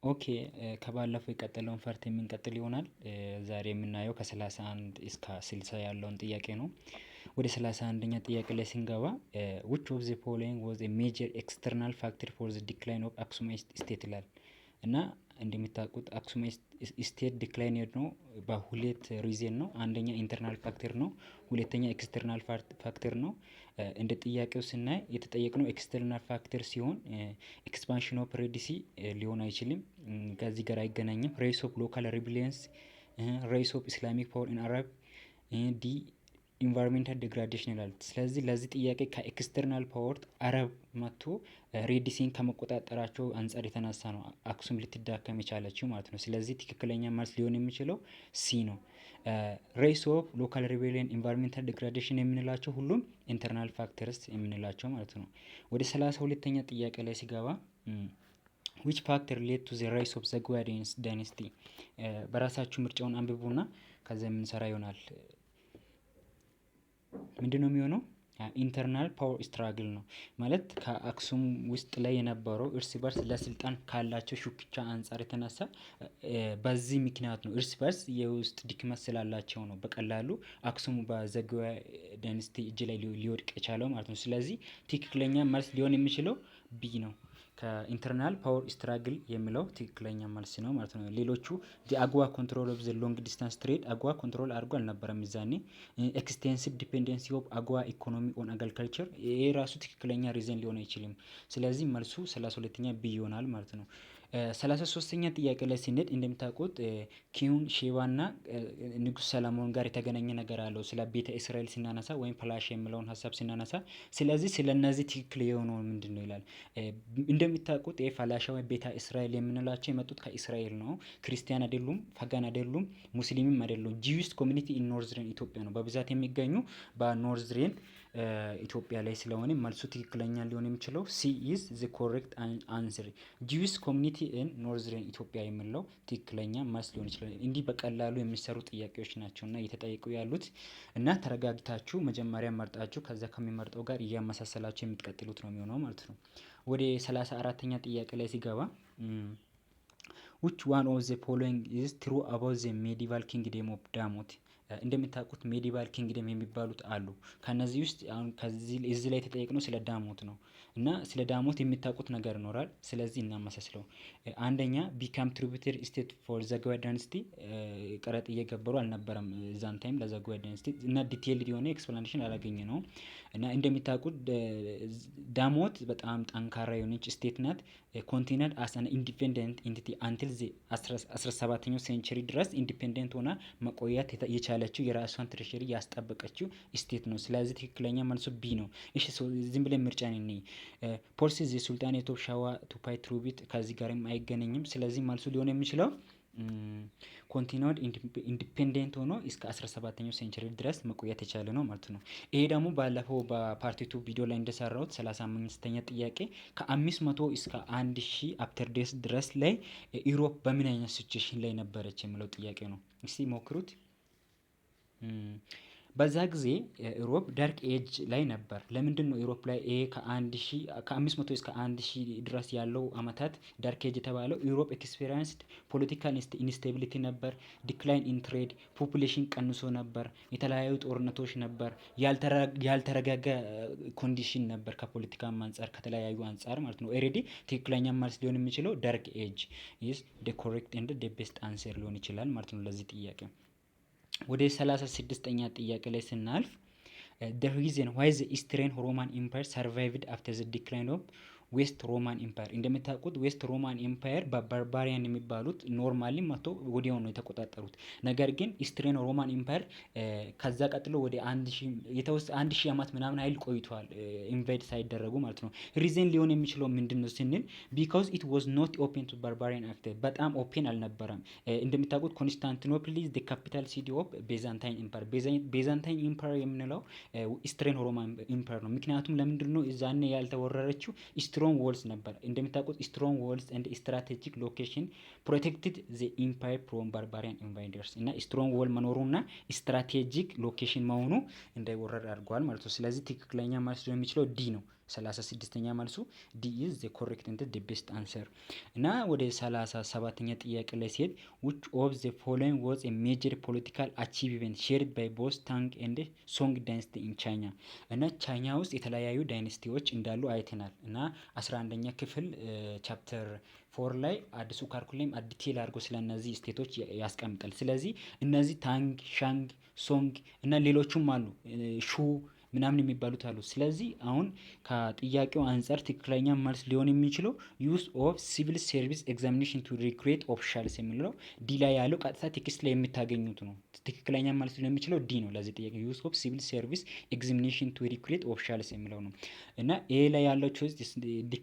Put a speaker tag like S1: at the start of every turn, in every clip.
S1: ኦኬ ከባለፈው የቀጠለውን ፓርት የምንቀጥል ይሆናል። ዛሬ የምናየው ከ31 እስከ 60 ያለውን ጥያቄ ነው። ወደ 31ኛ ጥያቄ ላይ ስንገባ which of the following was a major external factor for the decline of Aksumite state ይላል። እና እንደምታውቁት አክሱማይት ስቴት ዲክላይን ነው በሁለት ሪዝን ነው። አንደኛ ኢንተርናል ፋክተር ነው፣ ሁለተኛ ኤክስተርናል ፋክተር ነው። እንደ ጥያቄው ስናይ የተጠየቅነው ኤክስተርናል ፋክተር ሲሆን ኤክስፓንሽን ኦፍ ሬዲሲ ሊሆን አይችልም፣ ከዚህ ጋር አይገናኝም። ሬስ ኦፍ ሎካል ሪቢሊየንስ፣ ሬስ ኦፍ ኢስላሚክ ፓወር ኢን አረብ፣ ዲ ኢንቫይሮንሜንታል ዲግራዴሽን ይላል። ስለዚህ ለዚህ ጥያቄ ከኤክስተርናል ፓወር አረብ መጥቶ ሬዲሲን ከመቆጣጠራቸው አንጻር የተነሳ ነው አክሱም ልትዳከም የቻለችው ማለት ነው። ስለዚህ ትክክለኛ መልስ ሊሆን የሚችለው ሲ ነው። ሬስ ኦፍ ሎካል ሪቤሊየን፣ ኢንቫይሮንሜንታል ዲግራዴሽን የምንላቸው ሁሉም ኢንተርናል ፋክተርስ የምንላቸው ማለት ነው። ወደ 32ኛ ጥያቄ ላይ ሲገባ which factor led to the rise of ዘግዋ ዳይነስቲ? በራሳችሁ ምርጫውን አንብቡና ከዛ የምንሰራ ይሆናል። ምንድነው የሚሆነው? ኢንተርናል ፓወር ስትራግል ነው ማለት ከአክሱም ውስጥ ላይ የነበረው እርስ በርስ ለስልጣን ካላቸው ሹክቻ አንጻር የተነሳ በዚህ ምክንያት ነው። እርስ በርስ የውስጥ ድክመት ስላላቸው ነው በቀላሉ አክሱም በዘግዋ ዳይነስቲ እጅ ላይ ሊወድቅ የቻለው ማለት ነው። ስለዚህ ትክክለኛ መልስ ሊሆን የሚችለው ቢ ነው። ከኢንተርናል ፓወር ስትራግል የሚለው ትክክለኛ መልስ ነው ማለት ነው። ሌሎቹ አግዋ ኮንትሮል ኦፍ ዘ ሎንግ ዲስታንስ ትሬድ አግዋ ኮንትሮል አድርጎ አልነበረም ይዛኔ። ኤክስቴንሲቭ ዲፔንደንሲ ኦፍ አግዋ ኢኮኖሚ ኦን አግሪካልቸር ይሄ ራሱ ትክክለኛ ሪዘን ሊሆን አይችልም። ስለዚህ መልሱ 32ኛ ቢ ይሆናል ማለት ነው። 33ኛ ጥያቄ ላይ ስንሄድ እንደምታውቁት ኪዩን ሼባና ንጉስ ሰለሞን ጋር የተገናኘ ነገር አለው ስለ ቤተ እስራኤል ስናነሳ ወይም ፕላሽ የሚለውን ሀሳብ ስናነሳ። ስለዚህ ስለ እነዚህ ትክክል የሆነው ምንድነው ይላል። እንደምታውቁት የፋላሻ ወይም ቤተ እስራኤል የምንላቸው የመጡት ከእስራኤል ነው። ክርስቲያን አይደሉም፣ ፓጋን አይደሉም፣ ሙስሊምም አይደሉም። ጂዊስ ኮሚኒቲ ኢን ኖርዝርን ኢትዮጵያ ነው በብዛት የሚገኙ በኖርዝሬን ኢትዮጵያ ላይ ስለሆነ መልሱ ትክክለኛ ሊሆን የሚችለው ሲ ኢዝ ዘ ኮሬክት አንሰር። ጂዊስ ኮሚኒቲ ኢን ኖርዝርን ኢትዮጵያ የሚለው ትክክለኛ መልስ ሊሆን ይችላል። እንዲህ በቀላሉ የሚሰሩ ጥያቄዎች ናቸውና እየተጠየቁ ያሉት እና ተረጋግታችሁ መጀመሪያ መርጣችሁ ከዛ ከሚመርጠው ጋር እያመሳሰላችሁ የምትቀጥሉት ነው የሚሆነው ማለት ነው። ወደ 34ኛ ጥያቄ ላይ ሲገባ which one of the following is true about the medieval kingdom of ዳሞት? እንደምታውቁት ሜዲቫል ኪንግደም የሚባሉት አሉ። ከነዚህ ውስጥ አሁን እዚህ ላይ የተጠየቅነው ስለ ዳሞት ነው እና ስለ ዳሞት የሚታውቁት ነገር ይኖራል። ስለዚህ እናመሳስለው። አንደኛ ቢካም ትሪቢዩተሪ ስቴት ፎር ዘግዋ ዳይነስቲ ቀረጥ እየገበሩ አልነበረም እዛን ታይም ለዘግዋ ዳይነስቲ እና ዲቴይልድ የሆነ ኤክስፕላኔሽን አላገኘ ነው። እና እንደሚታውቁት ዳሞት በጣም ጠንካራ የሆነች ስቴት ናት። ኮንቲነንት አስ አን ኢንዲፔንደንት ኢንቲቲ አንቲል 17ኛው ሴንቸሪ ድረስ ኢንዲፔንደንት ሆና መቆየት የቻለችው የራሷን ትሬሸሪ ያስጠበቀችው ስቴት ነው። ስለዚህ ትክክለኛ መልሱ ቢ ነው። እሺ ዝም ብለን ምርጫ ነኝ። ፖርሲዝ የሱልጣኔት ኦፍ ሸዋ ቱፓይ ትሩቢት ከዚህ ጋርም አይገናኝም። ስለዚህ መልሱ ሊሆን የሚችለው ኮንቲኒድ ኢንዲፔንደንት ሆኖ እስከ 17ኛው ሴንቸሪ ድረስ መቆየት የቻለ ነው ማለት ነው። ይሄ ደግሞ ባለፈው በፓርቲቱ ቪዲዮ ላይ እንደሰራሁት 35ኛ ጥያቄ ከ500 እስከ 1000 አፍተር ዴስ ድረስ ላይ ኢሮፕ በምን አይነት ሲቹዌሽን ላይ ነበረች የሚለው ጥያቄ ነው። እስቲ ሞክሩት። በዛ ጊዜ ኢሮፕ ዳርክ ኤጅ ላይ ነበር። ለምንድን ነው ኢሮፕ ላይ ይሄ ከ500 እስከ 1000 ድረስ ያለው አመታት ዳርክ ኤጅ የተባለው? ኢሮፕ ኤክስፔሪየንስድ ፖለቲካል ኢንስቴቢሊቲ ነበር፣ ዲክላይን ኢን ትሬድ፣ ፖፑሌሽን ቀንሶ ነበር፣ የተለያዩ ጦርነቶች ነበር፣ ያልተረጋጋ ኮንዲሽን ነበር ከፖለቲካ አንጻር ከተለያዩ አንጻር ማለት ነው። ኦሬዲ ትክክለኛ መልስ ሊሆን የሚችለው ዳርክ ኤጅ ኢዝ ዘ ኮሬክት ኤንድ ዘ ቤስት አንሰር ሊሆን ይችላል ማለት ነው ለዚህ ጥያቄ። ወደ 36ኛ ጥያቄ ላይ ስናልፍ the reason why the Eastern Roman Empire survived after the decline of ዌስት ሮማን ኢምፓየር። እንደምታውቁት ዌስት ሮማን ኢምፓየር በባርባሪያን የሚባሉት ኖርማሊ መቶ ወዲያው ነው የተቆጣጠሩት። ነገር ግን ኢስትሬን ሮማን ኢምፓየር ከዛ ቀጥሎ ወደ 1000 ዓመት ምናምን ኃይል ቆይቷል ኢንቫይድ ሳይደረጉ ማለት ነው። ሪዝን ሊሆን የሚችለው ምንድነው ስንል ቢካዝ ኢት ዋዝ ኖት ኦፕን ቱ ባርባሪያን አክተር፣ በጣም ኦፕን አልነበረም። እንደምታውቁት ኮንስታንቲኖፕል ኢዝ ዘ ካፒታል ሲቲ ኦፍ ቤዛንታይን ኢምፓየር። ቤዛንታይን ኢምፓየር የምንለው ኢስትሬን ሮማን ኢምፓየር ነው። ምክንያቱም ለምንድነው እዛኔ ያልተወረረችው? ስትሮንግ ዎልስ ነበር። እንደምታውቁት ስትሮንግ ዎልስ ኤንድ ስትራቴጂክ ሎኬሽን ፕሮቴክትድ ዘ ኢምፓየር ፍሮም ባርባሪያን ኢንቫይደርስ እና ስትሮንግ ዎል መኖሩና ስትራቴጂክ ሎኬሽን መሆኑ እንዳይወረር አድርጓል ማለት ነው። ስለዚህ ትክክለኛ መልስ የሚችለው ዲ ነው። 36ኛ መልሱ ዲ ኢዝ ዘ ኮሬክት ኤንድ ዘ ቤስት አንሰር። እና ወደ 37ኛ ጥያቄ ላይ ሲሄድ which of the following was a major political achievement shared by both ታንግ ኤንድ ሶንግ ዳይነስቲ ኢን ቻይና። እና ቻይና ውስጥ የተለያዩ ዳይነስቲዎች እንዳሉ አይተናል። እና 11ኛ ክፍል ቻፕተር 4 ላይ አዲሱ ካርኩለም ዲቴል አድርጎ ስለነዚህ ስቴቶች ያስቀምጣል። ስለዚህ እነዚህ ታንግ፣ ሻንግ፣ ሶንግ እና ሌሎቹም አሉ ሹ ምናምን የሚባሉት አሉ። ስለዚህ አሁን ከጥያቄው አንጻር ትክክለኛ መልስ ሊሆን የሚችለው ዩዝ ኦፍ ሲቪል ሰርቪስ ኤግዛሚኔሽን ቱ ሪክሩት ኦፊሻልስ የሚለው ዲ ላይ ያለው ቀጥታ ቴክስት ላይ የምታገኙት ነው። ትክክለኛ መልስ ሊሆን የሚችለው ዲ ነው ለዚህ ጥያቄ ዩዝ ኦፍ ሲቪል ሰርቪስ ኤግዛሚኔሽን ቱ ሪክሩት ኦፊሻልስ የሚለው ነው። እና ኤ ላይ ያለው ቾይስ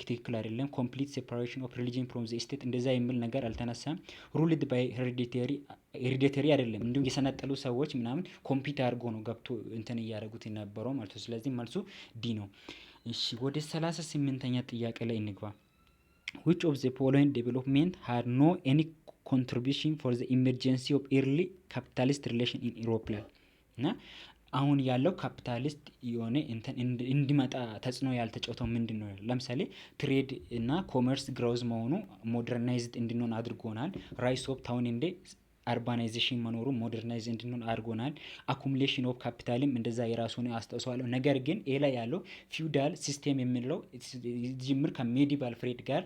S1: ትክክል አይደለም። ኮምፕሊት ሴፓሬሽን ኦፍ ሪሊጅን ፍሮም ዘ ስቴት እንደዛ የሚል ነገር አልተነሳም። ሩልድ ባይ ሄሪዲተሪ አይደለም እንዲሁም የሰነጠሉ ሰዎች ምናምን ኮምፒውተር አድርጎ ነው ገብቶ እንትን እያደረጉት የነበረው ማለት ነው። ስለዚህ መልሱ ዲ ነው። እሺ ወደ 38ኛ ጥያቄ ላይ እንግባ። which of the following development had no any contribution for the emergency of early capitalist relation in Europe እና አሁን ያለው ካፒታሊስት የሆነ እንዲመጣ ተጽዕኖ ያልተጫወተው ምንድን ነው? ለምሳሌ ትሬድ እና ኮመርስ ግሮዝ መሆኑ ሞደርናይዝድ እንድንሆን አድርጎናል። ራይስ ኦፍ ታውን እንደ አርባናይዜሽን መኖሩ ሞደርናይዝ እንድንሆን አድርጎናል። አኩሙሌሽን ኦፍ ካፒታልም እንደዛ የራሱን አስተዋጽኦ። ነገር ግን ኤ ላይ ያለው ፊውዳል ሲስቴም የሚለው ጅምር ከሜዲቫል ፍሬድ ጋር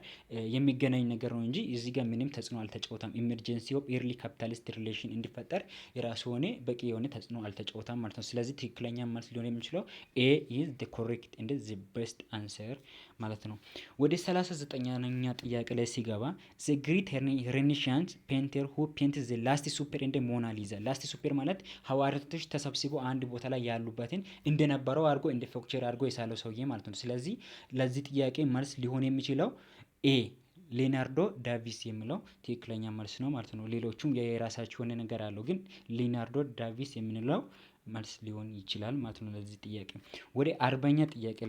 S1: የሚገናኝ ነገር ነው እንጂ እዚህ ጋር ምንም ተጽዕኖ አልተጫወታም። ኢመርጀንሲ ኦፍ ኤርሊ ካፒታሊስት ሪሌሽን እንዲፈጠር የራሱ ሆነ በቂ የሆነ ተጽዕኖ አልተጫወታም ማለት ነው። ስለዚህ ትክክለኛ መልስ ሊሆን የሚችለው ኤ ኢዝ ዘ ኮሬክት ኤንድ ዘ ቤስት አንሰር ማለት ነው። ወደ 39ኛ ጥያቄ ላይ ሲገባ ዘ ግሬት ሬኔሳንስ ፔንተር ሁ ፔንት ዘ ላስት ሱፐር እንደ ሞናሊዛ። ላስት ሱፐር ማለት ሐዋርያቶች ተሰብስበው አንድ ቦታ ላይ ያሉበትን እንደነበረው አድርጎ እንደ ፎክቸር አድርጎ የሳለው ሰውዬ ማለት ነው። ስለዚህ ለዚህ ጥያቄ መልስ ሊሆን የሚችለው ኤ ሊናርዶ ዳቪስ የሚለው ትክክለኛ መልስ ነው ማለት ነው። ሌሎቹም የራሳቸው የሆነ ነገር አለው፣ ግን ሊናርዶ ዳቪስ የምንለው መልስ ሊሆን ይችላል ማለት ነው ለዚህ ጥያቄ። ወደ 40ኛው ጥያቄ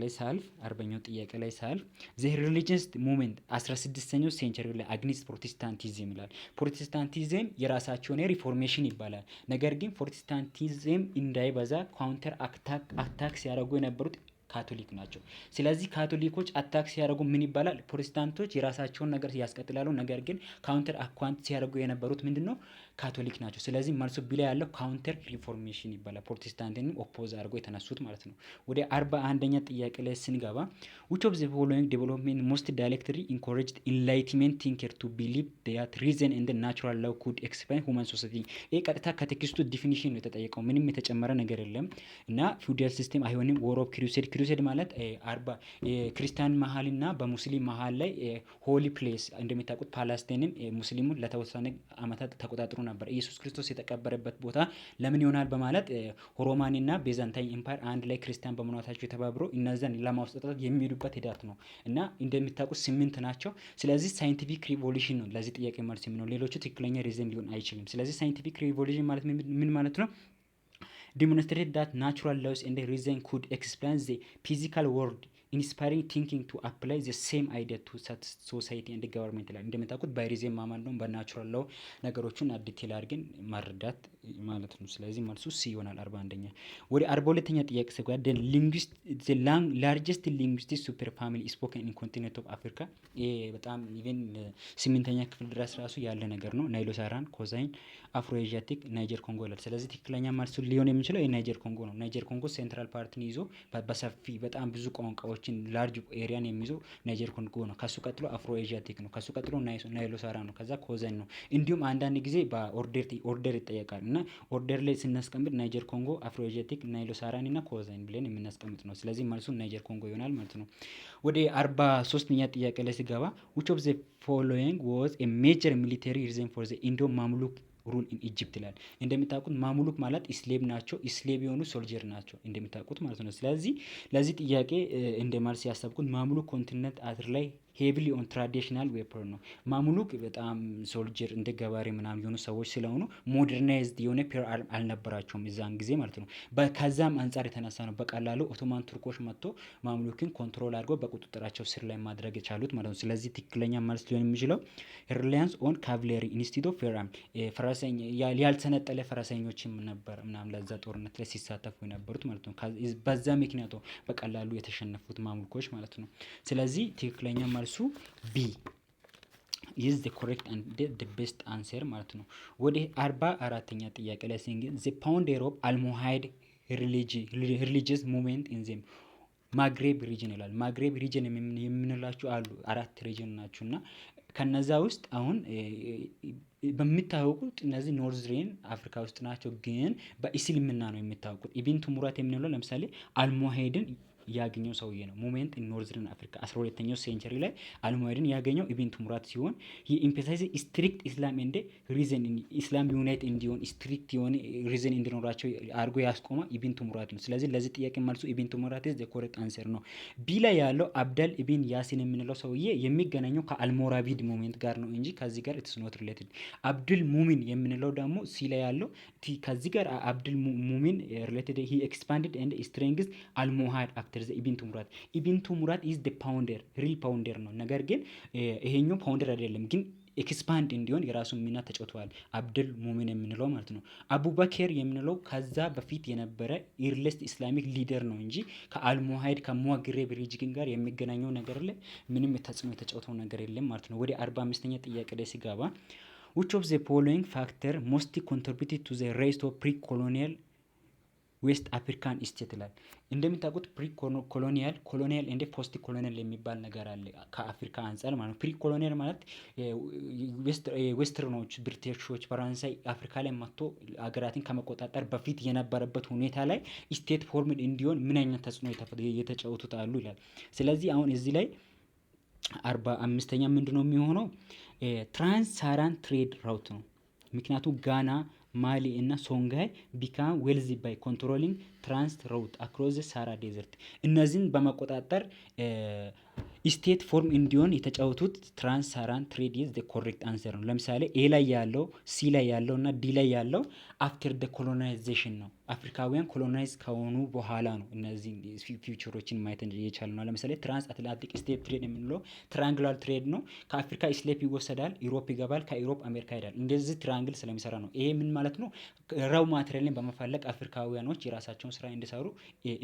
S1: ላይ ሳልፍ ዘ ሪሊጂየስ ሙቭመንት 16ኛው ሴንቸሪ ላይ አግኒስት ፕሮቴስታንቲዝም ይላል። ፕሮቴስታንቲዝም የራሳቸውን ሪፎርሜሽን ይባላል። ነገር ግን ፕሮቴስታንቲዝም እንዳይበዛ ካውንተር አታክ ሲያደርጉ የነበሩት ካቶሊክ ናቸው። ስለዚህ ካቶሊኮች አታክ ሲያደርጉ ምን ይባላል? ፕሮቴስታንቶች የራሳቸውን ነገር ያስቀጥላሉ። ነገር ግን ካውንተር አኳንት ሲያደርጉ የነበሩት ምንድነው? ካቶሊክ ናቸው። ስለዚህ መልሱ ቢላ ያለው ካውንተር ሪፎርሜሽን ይባላል። ፕሮቴስታንትን ኦፖዝ አድርጎ የተነሱት ማለት ነው። ወደ 41ኛ ጥያቄ ላይ ስንገባ which of the following development most directly encouraged enlightenment thinker to believe that reason and the natural law could explain human society? ቀጥታ ከቴክስቱ ዲፊኒሽን ነው የተጠየቀው። ምንም የተጨመረ ነገር የለም። እና ፊውዳል ሲስተም አይሆንም። ወር ኦፍ ክሩሴድ ማለት ክርስቲያን መሀልና በሙስሊም መሀል ላይ ሆሊ ፕሌስ እንደሚታወቁት ፓላስቲንን ሙስሊሙን ለተወሰነ አመታት ተቆጣጥሮ ነበር። ኢየሱስ ክርስቶስ የተቀበረበት ቦታ ለምን ይሆናል በማለት ሮማንና ቤዛንታይን ኢምፓየር አንድ ላይ ክርስቲያን በመሆናቸው ተባብሮ እነዛን ለማውጣት የሚሄዱበት ሂደት ነው። እና እንደሚታወቁት 8 ናቸው። ስለዚህ ሳይንቲፊክ ሪቮሉሽን ነው ለዚህ ጥያቄ መልስ የሚሆነው። ሌሎቹ ትክክለኛ ሪዝን ሊሆን አይችልም። ስለዚህ ሳይንቲፊክ ሪቮሉሽን ማለት ምን ማለት ነው? demonstrate that natural laws and reason could explain the physical world ኢንስፓይሪንግ ቲንኪንግ ቱ አፕላይ ዘ ሴም አይዲያ ቱ ሶሳይቲ ኤንድ ገቨርንመንት ላይ እንደምታውቁት በሪዝን ማመን ነው። በናቹራል ላው ነገሮችን ዲቴል አድርገን መረዳት ማለት ነው። ስለዚህ መልሱ ሲ ይሆናል 41ኛ። ወደ 42ኛ ጥያቄ ስጋ ላርጀስት ሊንጉስቲክ ሱፐር ፋሚሊ ስፖከን ኢን ኮንቲኔንት ኦፍ አፍሪካ። በጣም ኢቨን 8ኛ ክፍል ድረስ ራሱ ያለ ነገር ነው። ናይሎ ሳራን፣ ኮዛይን፣ አፍሮ ኤዥያቲክ፣ ናይጀር ኮንጎ ይላል። ስለዚህ ትክክለኛ መልሱ ሊሆን የሚችለው የናይጀር ኮንጎ ነው። ናይጀር ኮንጎ ሴንትራል ፓርትን ይዞ በሰፊ በጣም ብዙ ቋንቋዎች ላርጅ ኤሪያን የሚይዘው ናይጀር ኮንጎ ነው። ከሱ ቀጥሎ አፍሮ ኤዥያቲክ ነው። ከሱ ቀጥሎ ናይሎ ሳራ ነው። ከዛ ኮዘን ነው። እንዲሁም አንዳንድ ጊዜ በኦርደር ይጠየቃል እና ኦርደር ላይ ስናስቀምጥ ናይጀር ኮንጎ፣ አፍሮ ኤዥያቲክ፣ ናይሎ ሳራን እና ኮዘን ብለን የምናስቀምጥ ነው። ስለዚህ መልሱ ናይጀር ኮንጎ ይሆናል ማለት ነው። ወደ 43ኛ ጥያቄ ላይ ሲገባ which of the following was a major military reason for the Indo Mamluk ሩል ኢን ኢጂፕት ይላል። እንደምታውቁት ማሙሉክ ማለት ኢስሌብ ናቸው። ኢስሌብ የሆኑ ሶልጀር ናቸው እንደምታውቁት ማለት ነው። ስለዚህ ለዚህ ጥያቄ እንደ መልስ ያሰብኩት ማሙሉክ ኮንቲኔንት አጥር ላይ ሄቪሊ ኦን ትራዲሽናል ዌፐን ነው። ማሙሉክ በጣም ሶልጀር እንደ ገባሬ ምናምን የሆኑ ሰዎች ስለሆኑ ሞደርናይዝድ የሆነ ፔር አልነበራቸውም እዛን ጊዜ ማለት ነው። ከዛም አንጻር የተነሳ ነው በቀላሉ ኦቶማን ቱርኮች መጥቶ ማሙሉክን ኮንትሮል አድርገው በቁጥጥራቸው ስር ላይ ማድረግ የቻሉት ማለት ነው። ስለዚህ ትክክለኛ መልስ ሊሆን የሚችለው ሪላያንስ ኦን ካቭሌሪ ኢንስቲድ ኦፍ ፌራም ፈረሰኛ ያልተነጠለ ፈረሰኞችም ነበር ምናምን ለዛ ጦርነት ላይ ሲሳተፉ የነበሩት ማለት ነው። በዛ ምክንያቱ በቀላሉ የተሸነፉት ማሙልኮች ማለት ነው። ስለዚህ ትክክለኛ መልሱ ቢ is the correct and the best answer ማለት ነው። ወደ 44ኛ ጥያቄ ላይ ሲንገኝ the founder of almohad religious movement in them ማግሬብ ሪጅን ይላል። ማግሬብ ሪጅን የምንላቸው አሉ 4 ሪጅን ናቸው እና ከነዛ ውስጥ አሁን በሚታወቁት እነዚህ ኖርዝሬን አፍሪካ ውስጥ ናቸው፣ ግን በእስልምና ነው የሚታወቁት። ኢብን ቱሙራት የምንለው ለምሳሌ አልሞሄድን ያገኘው ሰውዬ ነው። ሞሜንት ኢን ኖርዝርን አፍሪካ 12ኛው ሴንቸሪ ላይ አልሞሄድን ያገኘው ኢብን ቱሙራት ሲሆን ሂ ኤምፋሳይዝ ስትሪክት ኢስላም እንደ ሪዝን ኢስላም ዩናይት እንዲሆን ስትሪክት የሆነ ሪዝን እንዲኖራቸው አድርጎ ያስቆማ ኢብን ቱሙራት ነው። ስለዚህ ለዚህ ጥያቄ መልሱ ኢብን ቱሙራት ዘ ኮሬክት አንሰር ነው። ቢ ላይ ያለው አብደል ኢብን ያሲን የምንለው ሰውዬ የሚገናኘው ከአልሞራቪድ ሞሜንት ጋር ነው እንጂ ከዚህ ጋር ኢትስ ኖት ሪሌትድ። አብዱል ሙሚን የምንለው ደግሞ ሲ ላይ ያለው ከዚህ ጋር አብዱል ሙሚን ሪሌትድ ሂ ኤክስፓንድድ ኤንድ ስትሬንግዝ አልሞሃድ አፍተር ዘ ኢብን ቱሙራት። ኢብን ቱሙራት ኢዝ ዘ ፓውንደር ሪል ፓውንደር ነው። ነገር ግን ይሄኛው ፓውንደር አይደለም፣ ግን ኤክስፓንድ እንዲሆን የራሱን ሚና ተጫውተዋል አብዱል ሙሚን የምንለው ማለት ነው። አቡበከር የምንለው ከዛ በፊት የነበረ ኢርለስት ኢስላሚክ ሊደር ነው እንጂ ከአልሞሃድ ከሙዋግሬብ ሪጅን ጋር የሚገናኘው ነገር ላይ ምንም ተጽዕኖ የተጫወተው ነገር የለም ማለት ነው። ወደ 45ኛ ጥያቄ ላይ ሲገባ which of the following factor mostly contributed to the rise of pre-colonial ዌስት አፍሪካን ስቴት ይላል። እንደምታውቁት ፕሪ ኮሎኒያል፣ ኮሎኒያል እንደ ፖስት ኮሎኒያል የሚባል ነገር አለ ከአፍሪካ አንጻር ማለት ነው። ፕሪ ኮሎኒያል ማለት ዌስተርኖች፣ ብሪቲሾች፣ ፈረንሳይ አፍሪካ ላይ መጥቶ ሀገራትን ከመቆጣጠር በፊት የነበረበት ሁኔታ ላይ ስቴት ፎርምድ እንዲሆን ምን አይነት ተጽዕኖ የተጫወቱት አሉ ይላል። ስለዚህ አሁን እዚህ ላይ 45ኛ ምንድነው የሚሆነው? ትራንስ ሳራን ትሬድ ራውት ነው። ምክንያቱም ጋና፣ ማሊ እና ሶንጋይ ቢካም ዌልዚ ባይ ኮንትሮሊንግ ትራንስ ራውት አክሮስ ሳራ ዴዘርት። እነዚህን በመቆጣጠር ስቴት ፎርም እንዲሆን የተጫወቱት ትራንስ ሳራን ትሬድ ኢዝ ዘ ኮሬክት አንሰር ነው። ለምሳሌ ኤ ላይ ያለው፣ ሲ ላይ ያለው እና ዲ ላይ ያለው አፍተር ደ ኮሎናይዜሽን ነው። አፍሪካውያን ኮሎናይዝ ከሆኑ በኋላ ነው እነዚህ ፊውቸሮችን ማየት የቻሉ ነው። ለምሳሌ ትራንስ አትላንቲክ ስቴት ትሬድ የምንለው ትራንግላር ትሬድ ነው። ከአፍሪካ ስሌፕ ይወሰዳል፣ ኢሮፕ ይገባል፣ ከኢሮፕ አሜሪካ ይሄዳል። እንደዚህ ትራንግል ስለሚሰራ ነው። ይሄ ምን ማለት ነው? ራው ማቴሪያልን በመፈለግ አፍሪካውያኖች የራሳቸውን ስራ እንዲሰሩ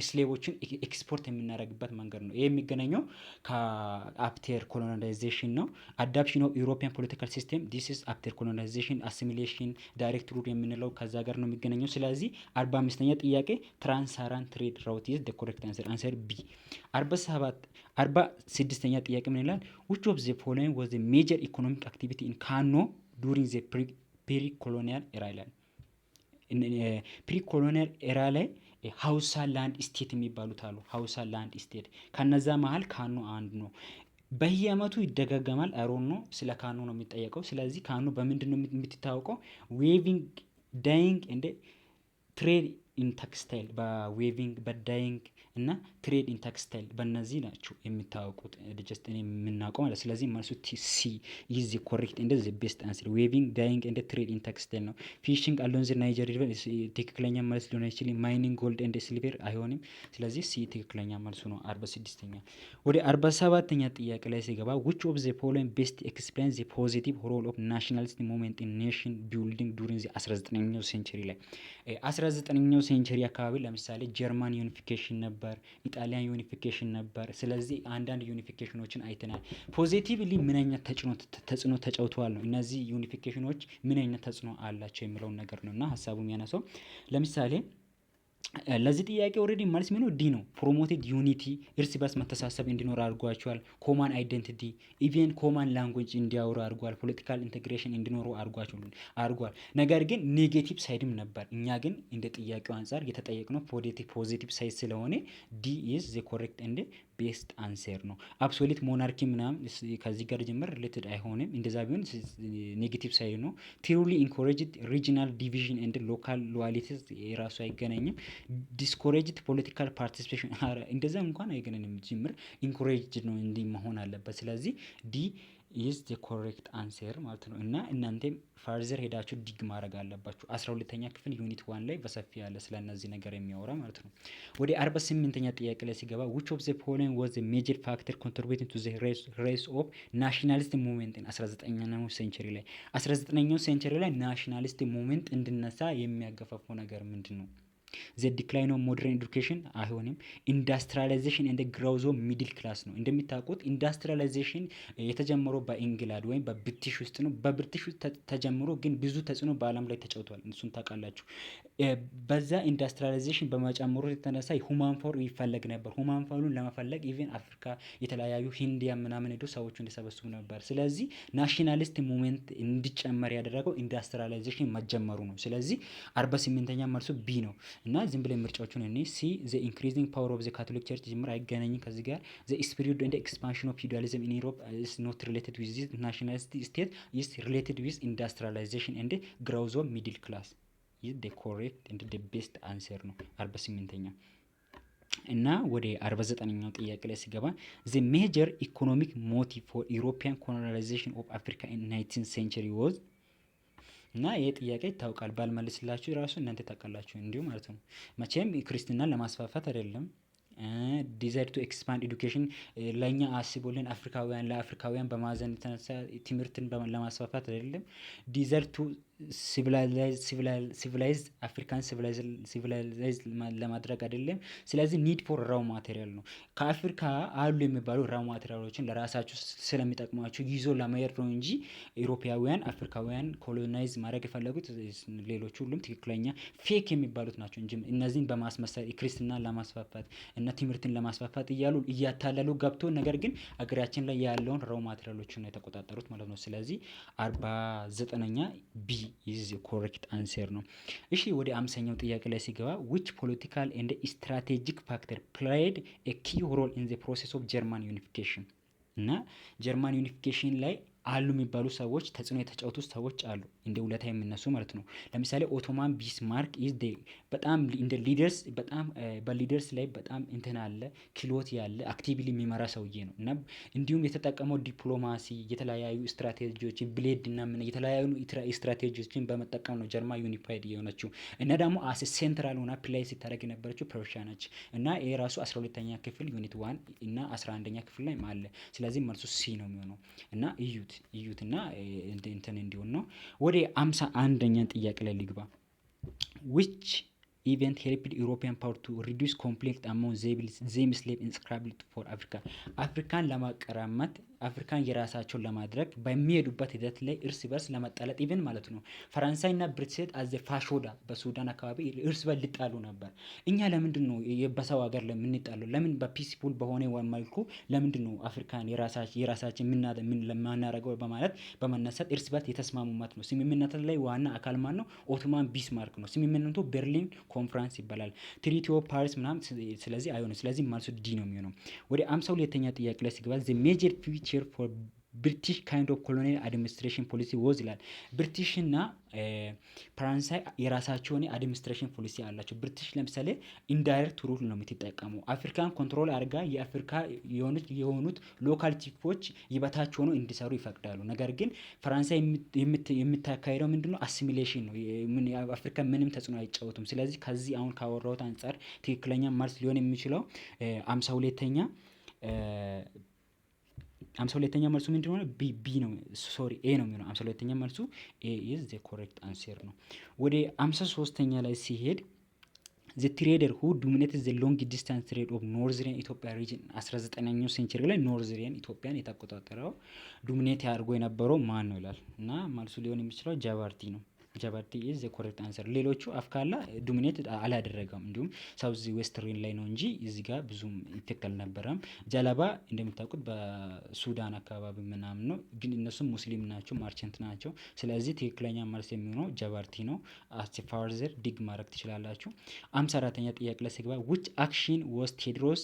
S1: ስሌቦችን ኤክስፖርት የምናደርግበት መንገድ ነው። ይሄ የሚገናኘው ከአፍተር ኮሎናይዜሽን ነው። አዳፕሽን ኦፍ ዩሮፒያን ፖለቲካል ሲስተም ዲስ ኢዝ አፍተር ኮሎናይዜሽን። አሲሚሌሽን፣ ዳይሬክት ሩል የምንለው ከዛ ጋር ነው የሚገናኘው። ስለዚህ 45ኛ ጥያቄ ትራንሳራን ትሬድ ራውት ኢዝ ዘ ኮሬክት አንሰር ቢ። 46ኛ ጥያቄ ምን ይላል? which of the following was the major economic activity in Kano during the pre-colonial era ይላል። ፕሪኮሎኒያል ኤራ ላይ ሀውሳ ላንድ ስቴት የሚባሉት አሉ። ሀውሳ ላንድ ስቴት ከነዛ መሀል ካኖ አንዱ ነው። በየአመቱ ይደጋገማል። አሮን ነው ስለ ካኖ ነው የሚጠየቀው። ስለዚህ ካኖ በምንድን ነው የምትታወቀው? ዌቪንግ፣ ዳይንግ እንደ ትሬድ ኢን ቴክስታይል፣ በዌቪንግ በዳይንግ እና ትሬድ ኢን ቴክስታይል በእነዚህ ናቸው የሚታወቁት። ጀስት እኔ የምናውቀው ማለት። ስለዚህ መልሱ ሲ ኢዝ ዘ ኮሬክት እንደ ዘ ቤስት አንሰር። ዌቪንግ፣ ዳይንግ እንደ ትሬድ ኢን ቴክስታይል ነው። ፊሽንግ አሎን ዘ ናይጀር ሪቨር ትክክለኛ መልስ ሊሆን አይችልም። ማይኒንግ ጎልድ እንደ ሲልቨር አይሆንም። ስለዚህ ሲ ትክክለኛ መልሱ ነው። 46ኛ ወደ 47ኛ ጥያቄ ላይ ሲገባ which of the following best explains the positive role of nationalist movement in nation building during the 19ኛው ሴንቸሪ ላይ 19ኛው ሴንቸሪ አካባቢ ለምሳሌ ጀርማን ዩኒፊኬሽን ነበር፣ ኢጣሊያን ዩኒፊኬሽን ነበር። ስለዚህ አንዳንድ ዩኒፊኬሽኖችን አይተናል። ፖዚቲቭሊ ምን አይነት ተጽዕኖ ተጫውተዋል ነው። እነዚህ ዩኒፊኬሽኖች ምን አይነት ተጽዕኖ አላቸው የሚለውን ነገር ነው እና ሀሳቡ የሚያነሳው ለምሳሌ ለዚህ ጥያቄ ኦልሬዲ መልስ ምን ነው? ዲ ነው። ፕሮሞቴድ ዩኒቲ፣ እርስ በርስ መተሳሰብ እንዲኖር አድርጓቸዋል። ኮማን አይደንቲቲ፣ ኢቨን ኮማን ላንጉዌጅ እንዲያወሩ አድርጓል። ፖለቲካል ኢንቴግሬሽን እንዲኖሩ አድርጓል። ነገር ግን ኔጌቲቭ ሳይድም ነበር። እኛ ግን እንደ ጥያቄው አንጻር የተጠየቅነው ፖዚቲቭ ሳይድ ስለሆነ ዲ ኢዝ ዘ ኮሬክት እንደ ቤስት አንሰር ነው። አብሶሊት ሞናርኪ ምናምን ከዚህ ጋር ጀምር ሪሌትድ አይሆንም። እንደዛ ቢሆን ኔጌቲቭ ሳይድ ነው። ቲሩሊ ኢንኮሬጅድ ሪጂናል ዲቪዥን ኤንድ ሎካል ሎያሊቲስ የራሱ አይገናኝም። ዲስኮሬጅድ ፖለቲካል ፓርቲሲፔሽን እንደዛ እንኳን አይገናኝም። ጅምር ኢንኮሬጅድ ነው እንዲህ መሆን አለበት። ስለዚህ ዲ ኢዝ ዘ ኮሬክት አንሰር ማለት ነው። እና እናንተም ፋርዘር ሄዳችሁ ዲግ ማድረግ አለባችሁ። 12ኛ ክፍል ዩኒት 1 ላይ በሰፊ ያለ ስለ እነዚህ ነገር የሚያወራ ማለት ነው። ወደ 48ኛ ጥያቄ ላይ ሲገባ which of the following was the major factor contributing to the rise of nationalist movement in 19ኛው ሴንቸሪ ላይ 19ኛው ሴንቸሪ ላይ ናሽናሊስት ሙቭመንት እንድነሳ የሚያገፋፋው ነገር ምንድን ነው? ዘ ዲክላይን ኦፍ ሞደርን ኤዱኬሽን አይሆንም። ኢንዱስትሪያላይዜሽን እንደ ግሮዝ ኦፍ ሚድል ክላስ ነው። እንደሚታውቁት ኢንዱስትሪያላይዜሽን የተጀመረው በኢንግላንድ ወይም በብሪቲሽ ውስጥ ነው። በብሪቲሽ ውስጥ ተጀምሮ ግን ብዙ ተጽዕኖ በዓለም ላይ ተጫውቷል። እሱን ታውቃላችሁ። በዛ ኢንዱስትሪያላይዜሽን በመጨመሩ የተነሳ ሁማን ፎር ይፈለግ ነበር። ሁማን ፎሩን ለመፈለግ ኢቨን አፍሪካ የተለያዩ ሂንዲያ ምናምን ሄዶ ሰዎቹ እንዲሰበስቡ ነበር። ስለዚህ ናሽናሊስት ሙቭመንት እንዲጨመር ያደረገው ኢንዱስትሪያላይዜሽን መጀመሩ ነው። ስለዚህ 48ኛ መልሱ ቢ ነው። እና ዝም ብለን ምርጫዎቹን እኔ ሲ ዘ ኢንክሪዚንግ ፓወር ኦፍ ዘ ካቶሊክ ቸርች ጅምር አይገናኝም ከዚህ ጋር። ዘ ስፒሪት ኤንድ ኤክስፓንሽን ኦፍ ፊውዳሊዝም ኢን ዩሮፕ ኢዝ ኖት ሪሌትድ ዊዝ ዚስ ናሽናሊስት ስቴት ኢዝ ሪሌትድ ዊዝ ኢንዱስትሪያላይዜሽን ኤንድ ግሮዝ ኦፍ ሚድል ክላስ ኢዝ ዘ ኮሬክት ኤንድ ዘ ቤስት አንሰር ነው 48ኛ። እና ወደ 49ኛው ጥያቄ ላይ ሲገባ ዘ ሜጀር ኢኮኖሚክ ሞቲቭ ፎር ዩሮፒያን ኮሎናይዜሽን ኦፍ አፍሪካ ኢን 19th ሴንቸሪ ዋዝ እና ይሄ ጥያቄ ይታወቃል። ባልመልስላችሁ ራሱ እናንተ ታውቃላችሁ እንዲሁ ማለት ነው። መቼም ክርስትናን ለማስፋፋት አይደለም። ዲዛይር ቱ ኤክስፓንድ ኤዱኬሽን ለእኛ አስቦልን ለአፍሪካውያን በማዘን የተነሳ ትምህርትን ለማስፋፋት አይደለም። ዲዛይር ቱ ሲቪላይዝ አፍሪካን ሲቪላይዝ ለማድረግ አይደለም። ስለዚህ ኒድ ፎር ራው ማቴሪያል ነው። ከአፍሪካ አሉ የሚባሉ ራው ማቴሪያሎችን ለራሳችሁ ስለሚጠቅሟቸው ይዞ ለመሄድ ነው እንጂ ኢሮፓውያን አፍሪካውያን ኮሎናይዝ ማድረግ የፈለጉት ሌሎቹ ሁሉም ትክክለኛ ፌክ የሚባሉት ናቸው እንጂ እነዚህን በማስመሰል ክርስትናን ለማስፋፋት እና ትምህርትን ለማስፋፋት እያሉ እያታለሉ ገብቶ ነገር ግን አገራችን ላይ ያለውን ራው ማቴሪያሎችን ነው የተቆጣጠሩት ማለት ነው። ስለዚህ 49ኛ ቢ ኢዝ ኮሬክት አንሰር ነው። እሺ ወደ 50ኛው ጥያቄ ላይ ሲገባ which political and strategic factor played a key role in the process of German unification እና ጀርማን ዩኒፊኬሽን ላይ አሉ የሚባሉ ሰዎች ተጽዕኖ የተጫወቱ ሰዎች አሉ እንደ ውለታ የሚነሱ ማለት ነው። ለምሳሌ ኦቶማን ቢስማርክ ኢዝ በጣም እንደ ሊደርስ በጣም በሊደርስ ላይ በጣም እንትን አለ ክሎት ያለ አክቲቭሊ የሚመራ ሰውዬ ነው። እና እንዲሁም የተጠቀመው ዲፕሎማሲ የተለያዩ ስትራቴጂዎች ብሌድ እና ምን የተለያዩ ስትራቴጂዎችን በመጠቀም ነው ጀርማ ዩኒፋይድ የሆነችው። እና ደግሞ አስ ሴንትራል ሆና ፕላይ ሲታደርግ የነበረችው ፐርሺያ ነች። እና ይሄ ራሱ 12ኛ ክፍል ዩኒት 1 እና 11ኛ ክፍል ላይ አለ። ስለዚህ መልሱ ሲ ነው የሚሆነው። እና እዩት እና እንትን እንዲሆን ነው። ወደ 51ኛ ጥያቄ ላይ ልግባ። which event helped European power to reduce conflict among them slave enslaved for Africa አፍሪካን ለማቀራመት አፍሪካን የራሳቸውን ለማድረግ በሚሄዱበት ሂደት ላይ እርስ በርስ ለመጣለጥ ኢቨን ማለት ነው ፈረንሳይና ብሪቴን አዘ ፋሾዳ በሱዳን አካባቢ እርስ በርስ ሊጣሉ ነበር። እኛ ለምንድን ነው በሰው ሀገር ለምንጣለው? ለምን በፒስፉል በሆነ መልኩ ለምንድን ነው አፍሪካን የራሳችን ምን ለማናረገው በማለት በመነሳት እርስ በርስ የተስማሙበት ነው። ስምምነቱ ላይ ዋና አካል ማን ነው? ኦቶማን ቢስማርክ ነው። ስምምነቱ ቤርሊን ኮንፈረንስ ይባላል። ትሪቲ ኦፍ ፓሪስ ምናምን። ስለዚህ አይሆንም። ስለዚህ መልሱ ዲ ነው የሚሆነው። ወደ 52ኛ ጥያቄ ላይ ሲገባ ዘ ሜጀር ፊቸር ፎር ብሪቲሽ ካይንድ ኦፍ ኮሎኒያል አድሚኒስትሬሽን ፖሊሲ ወዝ ይላል። ብሪቲሽ እና ፈረንሳይ የራሳቸውን አድሚኒስትሬሽን ፖሊሲ አላቸው። ብሪቲሽ ለምሳሌ ኢንዳይሬክት ሩል ነው የምትጠቀመው። አፍሪካን ኮንትሮል አድርጋ የአፍሪካ የሆኑት ሎካል ቺፎች ይበታች ሆነው እንዲሰሩ ይፈቅዳሉ። ነገር ግን ፈረንሳይ የምታካሄደው ምንድነው? አሲሚሌሽን ነው። አፍሪካ ምንም ተጽዕኖ አይጫወቱም። ስለዚህ ከዚህ አሁን ካወራሁት አንጻር ትክክለኛ መልስ ሊሆን የሚችለው 52ኛ መልሱ ምንድን ነው? ቢ ነው። ሶሪ ኤ ነው የሚሆነው። 52ኛ መልሱ ኤ ኢዝ ዘ ኮሬክት አንሰር ነው። ወደ 53ኛ ላይ ሲሄድ ዘ ትሬደር ሁ ዶሚኔትድ ዘ ሎንግ ዲስታንስ ትሬድ ኦፍ ኖርዘርን ኢትዮጵያ ሪጅን 19ኛው ሴንቸሪ ላይ ኖርዘርን ኢትዮጵያን የተቆጣጠረው ዶሚኔት ያድርጎ የነበረው ማን ነው ይላል። እና መልሱ ሊሆን የሚችለው ጃባርቲ ነው። ጃባርቲ ኢዝ ዘ ኮሬክት አንሰር። ሌሎቹ አፍካላ ዶሚኔት አላደረገም። እንዲሁም ሳውዝ ዌስተርን ላይ ነው እንጂ እዚህ ጋር ብዙም ኢፌክት አልነበረም። ጃላባ እንደምታውቁት በሱዳን አካባቢ ምናምን ነው፣ ግን እነሱም ሙስሊም ናቸው፣ ማርቸንት ናቸው። ስለዚህ ትክክለኛ መልስ የሚሆነው ጃባርቲ ነው። ፋርዘር ዲግ ማድረግ ትችላላችሁ። 54ኛ ጥያቄ ላይ ሲገባ which action was ቴዎድሮስ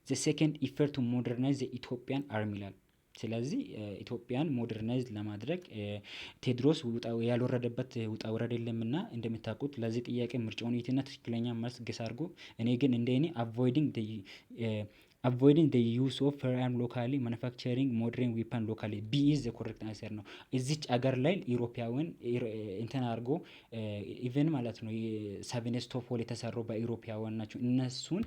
S1: ዘ ሴኮንድ ኢፈርት ቱ ሞደርናይዝ ዘ ኢትዮጵያን አርሚ ይላል። ስለዚህ ኢትዮጵያን ሞደርናይዝ ለማድረግ ቴዎድሮስ ያልወረደበት ውጣ ውረድ የለምና እንደምታውቁት ለዚህ ጥያቄ ምርጫውን የትና ትክክለኛ መልስ ገስ አድርጎ እኔ ግን እንደኔ avoiding the use of firearm locally manufacturing modern weapon locally B is the correct answer ነው። እዚች አገር ላይ ኢሮፓውያን እንትን አድርጎ ኢቨን ማለት ነው ሰቨስቶፖል የተሰሩ በኢሮፓውያን ናቸው። እነሱን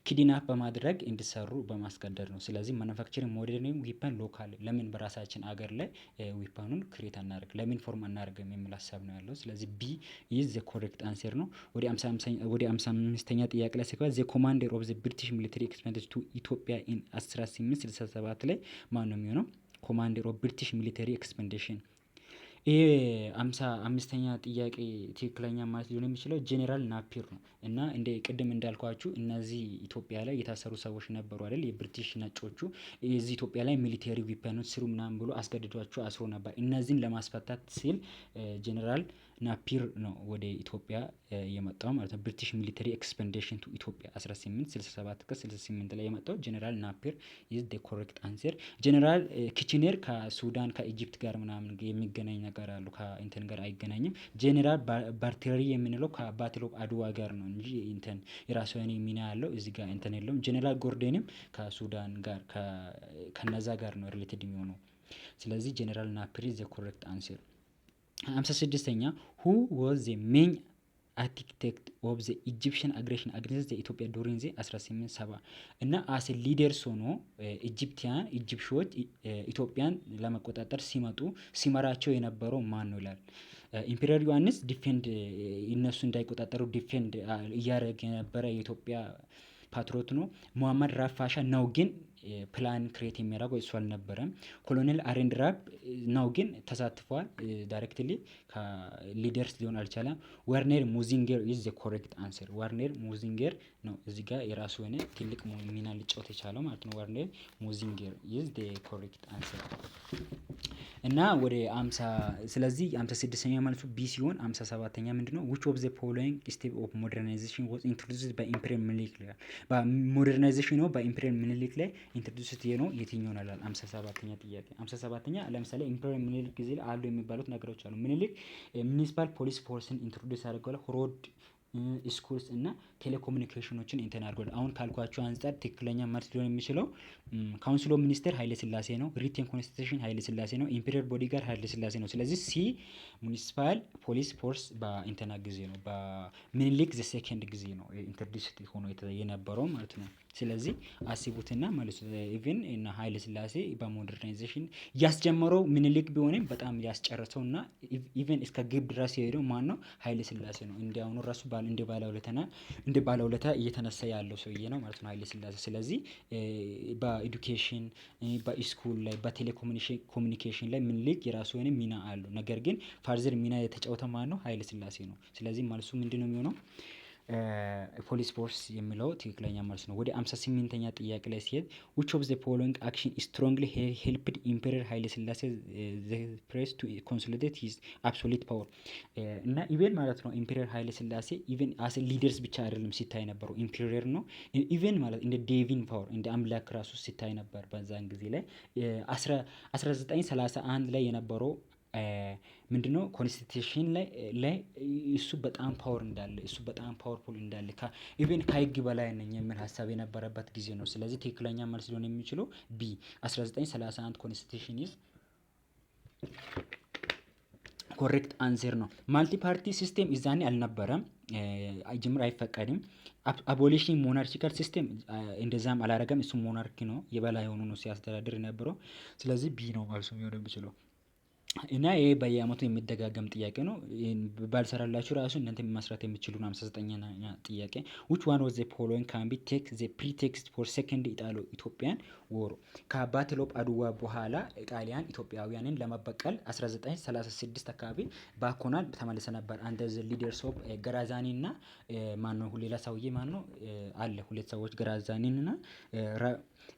S1: ኪድናፕ በማድረግ እንዲሰሩ በማስገደድ ነው። ስለዚህ ማኑፋክቸሪንግ ሞደርን ዊፐን ሎካል ለምን በራሳችን አገር ላይ ዊፐኑን ክሬት አናደርግ ለምን ፎርም አናደርግም የሚል ሀሳብ ነው ያለው። ስለዚህ ቢ ኢዝ ዘ ኮሬክት አንሰር ነው። ወደ 55ኛ ጥያቄ ላይ ሲገባ ዘ ኮማንደር ኦፍ ዘ ብሪቲሽ ሚሊተሪ ኤክስፔንዲቸር ቱ ኢትዮጵያ ኢን 1867 ላይ ማን ነው የሚሆነው? ኮማንደር ኦፍ ብሪቲሽ ሚሊተሪ ኤክስፔንዲሽን። ይሄ 55ኛ ጥያቄ ትክክለኛ ማለት ሊሆን የሚችለው ጄኔራል ናፒር ነው። እና እንደ ቅድም እንዳልኳችሁ እነዚህ ኢትዮጵያ ላይ የታሰሩ ሰዎች ነበሩ አይደል? የብሪቲሽ ነጮቹ እዚህ ኢትዮጵያ ላይ ሚሊተሪ ዊፐኖች ስሩ ምናምን ብሎ አስገድዷቸው አስሮ ነበር። እነዚህን ለማስፈታት ሲል ጄኔራል ናፒር ነው ወደ ኢትዮጵያ የመጣው ማለት ነው። ብሪቲሽ ሚሊተሪ ኤክስፔንዲሽን ቱ ኢትዮጵያ 1867-68 ላይ የመጣው ጄኔራል ናፒር ኢዝ ዘ ኮሬክት አንሰር። ጄኔራል ኪችነር ከሱዳን ከኢጂፕት ጋር ምናምን የሚገናኝ ነገር አለው፣ ከእንትን ጋር አይገናኝም። ጄኔራል ባርቴሪ የምንለው ከባትል ኦፍ አድዋ ጋር ነው እንጂ እንትን የራሱ የሆነ ሚና ያለው እዚህ ጋር እንትን የለውም። ጄኔራል ጎርዴንም ከሱዳን ጋር ከነዛ ጋር ነው ሪሌትድ የሚሆነው። ስለዚህ ጄኔራል ናፒር ኢዝ ዘ ኮሬክት አንሰር። 56ኛ who was the main architect of the Egyptian aggression against the Ethiopia during the 1870 እና አስ ሊደርስ ሆኖ ኢጂፕሽዎች ኢትዮጵያን ለመቆጣጠር ሲመጡ ሲመራቸው የነበረው ማን ነው ይላል። ኢምፔሪየር ዮሐንስ ዲፌንድ እነሱ እንዳይቆጣጠሩ ዲፌንድ እያደረገ የነበረ የኢትዮጵያ ፓትሮት ነው። ሙሐመድ ራፋሻ ነው ግን ፕላን ክሬት የሚያደርገው እሱ አልነበረም። ኮሎኔል አሬንድራብ ነው ግን ተሳትፏል ዳይሬክትሊ ከሊደርስ ሊሆን አልቻለም። ወርኔር ሙዚንገር ኢዝ ዘ ኮሬክት አንሰር። ወርኔር ሙዚንገር ነው እዚህ ጋር የራሱ የሆነ ትልቅ ሚና ሊጫወት የቻለው ማለት ነው። ወርኔር ሙዚንገር ኢዝ ዘ ኮሬክት አንሰር እና ወደ 50 ስለዚህ 56ኛ መልሱ ቢ ሲሆን 57ኛ ምንድነው? which of the following step of modernization was introduced by Emperor ምኒልክ ላይ በሞደርናይዜሽን ነው በኢምፔሪየር ምኒልክ ላይ ኢንትሮዱስድ ነው የትኛው ነው ይላል። 57ኛ ጥያቄ 57ኛ ለምሳሌ ኢምፔሪየር ምኒልክ ጊዜ አሉ የሚባሉት ነገሮች አሉ። ምኒልክ ሙኒሲፓል ፖሊስ ፎርስን ኢንትሮዱስ አድርገዋል። ሮድ ስኩልስ እና ቴሌኮሙኒኬሽኖችን እንትን አድርጓል። አሁን ካልኳቸው አንጻር ትክክለኛ መልስ ሊሆን የሚችለው ካውንስል ኦፍ ሚኒስተር ኃይለ ስላሴ ነው። ሪቴን ኮንስቲቱሽን ኃይለ ስላሴ ነው። ኢምፔሪየር ቦዲጋርድ ኃይለ ስላሴ ነው። ስለዚህ ሲ ሙኒሲፓል ፖሊስ ፎርስ በኢንተና ጊዜ ነው በሚኒሊክ ዘ ሴኮንድ ጊዜ ነው ኢንትሮዱስድ ሆኖ የነበረው ማለት ነው። ስለዚህ አስቡትና ማለት ኢቭን እና ኃይለ ስላሴ በሞደርናይዜሽን ያስጀመረው ምኒልክ ቢሆንም በጣም ያስጨረሰውና ኢቭን እስከ ግብ ድረስ የሄደው ማን ነው? ኃይለ ስላሴ ነው። እንዲያውኑ ራሱ እንደ ባለውለታ እየተነሳ ያለው ሰውዬ ነው ማለት ነው ኃይለ ስላሴ። ስለዚህ በኤዱኬሽን በስኩል ላይ በቴሌኮሙኒኬሽን ላይ ምኒልክ የራሱ የሆነ ሚና አለው። ነገር ግን ፋርዘር ሚና የተጫወተ ማን ነው? ኃይለ ስላሴ ነው። ስለዚህ መልሱ ምንድነው የሚሆነው? ፖሊስ ፎርስ የሚለው ትክክለኛ መልስ ነው። ወደ 58ኛ ጥያቄ ላይ ሲሄድ which of the following action strongly helped Emperor ኃይለ ስላሴ the press to consolidate his absolute power እና ኢቨን ማለት ነው ኢምፔሪየር ኃይለ ስላሴ ኢቨን አስ ሊደርስ ብቻ አይደለም ሲታይ ነበረው ኢምፔሪየር ነው። ኢቨን ማለት እንደ ዴቪን ፓወር እንደ አምላክ ራሱ ሲታይ ነበር በዛን ጊዜ ላይ 1931 ላይ የነበረው ምንድነው ኮንስቲቱሽን ላይ እሱ በጣም ፓወር እንዳለ እሱ በጣም ፓወርፉል እንዳለ ኢቭን ከህግ በላይ ነኝ የሚል ሀሳብ የነበረበት ጊዜ ነው። ስለዚህ ትክክለኛ መልስ ሊሆን የሚችለው ቢ 1931 ኮንስቲቱሽን ኢዝ ኮሬክት አንሰር ነው። ማልቲ ፓርቲ ሲስተም ይዛኔ አልነበረም፣ ጅምር አይፈቀድም። አቦሊሽን ሞናርኪካል ሲስተም እንደዛም አላረገም። እሱ ሞናርኪ ነው የበላይ ሆኖ ነው ሲያስተዳድር የነበረው። ስለዚህ ቢ ነው መልሱ ሊሆን የሚችለው እና ይሄ በየአመቱ የሚደጋገም ጥያቄ ነው። ባልሰራላችሁ ራሱ እናንተ መስራት የምትችሉ ነው። 59ኛ ጥያቄ which one was the following can be take the pretext for second ኢጣሎ ኢትዮጵያን war ከባትል ኦፍ አድዋ በኋላ ጣሊያን ኢትዮጵያውያንን ለመበቀል 1936 አካባቢ ባኮናል ተመልሰ ነበር። አንደ ዘ ሊደርስ ኦፍ ገራዛኒ እና ማን ነው ሌላ ሰውዬ ማን ነው አለ ሁለት ሰዎች ገራዛኒን እና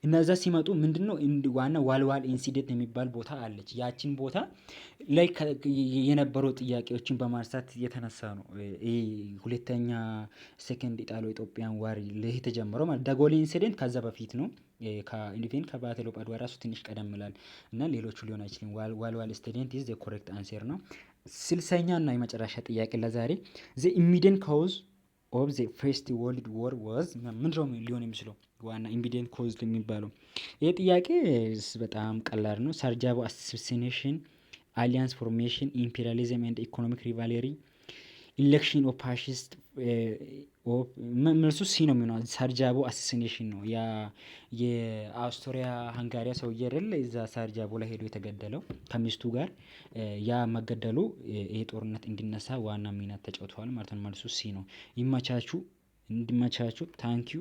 S1: እነዛ ሲመጡ ምንድነው ዋና ዋልዋል ኢንሲደንት የሚባል ቦታ አለች። ያቺን ቦታ ላይ የነበሩ ጥያቄዎችን በማንሳት የተነሳ ነው ይሄ ሁለተኛ ሴኮንድ ኢጣሎ ኢትዮጵያን ዋር ላይ የተጀመረው ማለት ዳጎሊ ኢንሲደንት ከዛ በፊት ነው። ከኢንዲፔንደንት ከባትል ኦፍ አድዋ ራሱ ትንሽ ቀደም ይላል እና ሌሎቹ ሊሆን አይችልም። ዋልዋል ኢንሲደንት ኢዝ ዘ ኮሬክት አንሰር ነው። ስልሳኛ እና የመጨረሻ ጥያቄ ለዛሬ ዘ ኢሚዲየንት ኮዝ ኦፍ ዘ ፈርስት ወርልድ ዋር ዋዝ ምንድነው ሊሆን የሚችለው? ዋና ኢሚዲየንት ኮዝ የሚባለው ይሄ ጥያቄ በጣም ቀላል ነው። ሳርጃቦ አሳሲኔሽን፣ አሊያንስ ፎርሜሽን፣ ኢምፔሪያሊዝም ኤንድ ኢኮኖሚክ ሪቫሌሪ፣ ኢሌክሽን ኦፍ ፋሺስት መልሱ ሲ ነው የሚሆነው። ሳርጃቦ አሳሲኔሽን ነው። ያ የአውስትሪያ ሃንጋሪያ ሰውዬ አይደል እዛ ሳርጃቦ ላይ ሄዶ የተገደለው ከሚስቱ ጋር ያ መገደሉ ይሄ ጦርነት እንዲነሳ ዋና ሚና ተጫውተዋል ማለት ነው። መልሱ ሲ ነው። ይመቻቹ፣ እንዲመቻቹ። ታንኪዩ